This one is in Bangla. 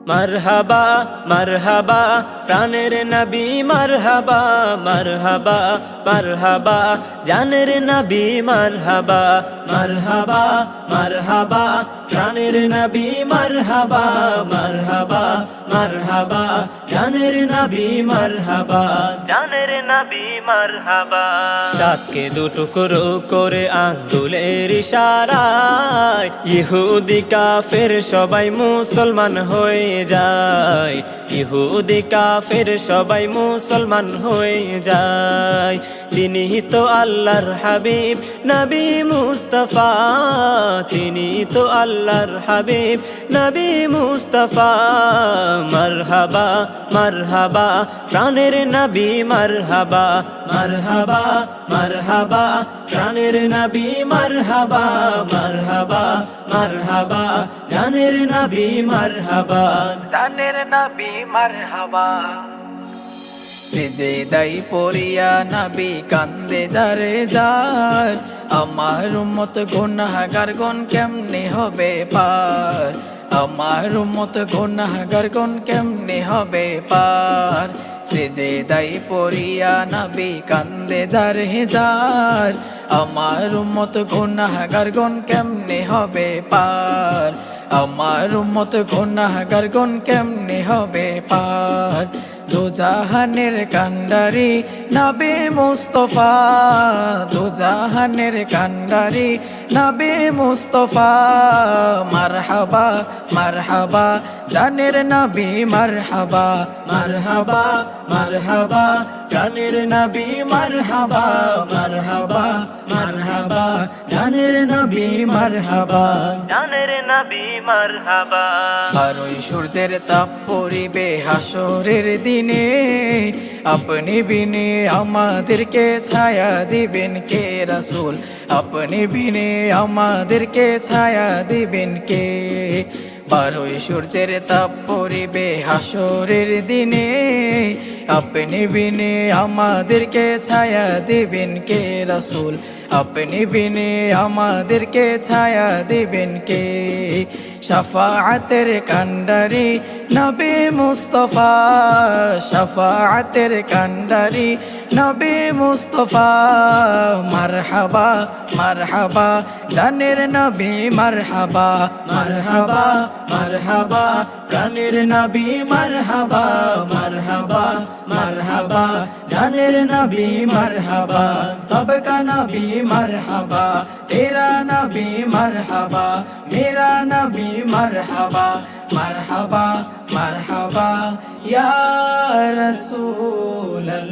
মারহাবা মারহাবা প্রাণের নবী মারহাবা মারহাবা মারহাবা জানের নবী মারহাবা মারহাবা মারহাবা প্রাণের নবী মারহাবা মারহাবা মারহাবা জানের নবী মারহাবা জানের নবী মারহাবা চাঁদকে দুটুকরো করে আঙ্গুলের ইশারায় ইহুদি কাফের সবাই মুসলমান হয়ে যায় ইহুদি কাফের সবাই মুসলমান হয়ে যায় তিনি তো আল্লাহর হাবিব নবী মুস্তাফা তিনি তো আল্লাহর হাবিব নবী মুস্তাফা মারহাবা মারহাবা প্রাণের নবী মারহাবা মারহাবা মারহাবা প্রাণের নবী মারহাবা মারহাবা মারহাবা জানের নবী মারহাবা জানের নবী মারহাবা সিজদাই পড়িয়া নবী কান্দে যারে যার আমার উম্মত গুনাহগার গণ কেমনে হবে পার আমার উম্মত গুনাহগার গণ কেমনে হবে পার সিজদাই পড়িয়া নবী কান্দে যারে যার আমার উম্মত গুনাহগার গণ কেমনে হবে পার আমার উম্মত গুনাহগার গণ কেমনে হবে পার দুজাহানের কান্ডারি নবী মুস্তাফা দুজাহানের কান্ডারি নবী মুস্তাফা মারহাবা মারহাবা জানের নবী মারহাবা মারহাবা মারহাবা জানের নবী মারহাবা মারহাবা মারহাবা জানের নবী মারহাবা জানের নবী মারহাবা আর ওই সূর্যের তাপ পড়িবে হাসরের দিনে আপনি বিনে আমাদেরকে ছায়া দিবেন কে রাসূল আপনি বিনে আমাদেরকে ছায়া দিবেন কে বারোই সূর্যের তাপ পড়িবে হাসরের দিনে আপনি বিনে আমাদেরকে ছায়া দিবেন কে রাসূল আপনি বিনে আমাদেরকে ছায়া দিবেন কে শাফাআতের কান্ডারি নবী মুস্তাফা শাফাআতের কান্ডারি নবী মুস্তাফা মারহাবা মারহাবা জানের নবী মারহাবা মারহাবা মারহাবা প্রাণের নবী মারহাবা মারহাবা মারহাবা জানের নবী মারহাবা সবকা নবী মারহাবা তেরা নবী মারহাবা মেরা নবী মারহাবা মারহাবা মারহাবা ইয়া রাসূলুল্লাহ।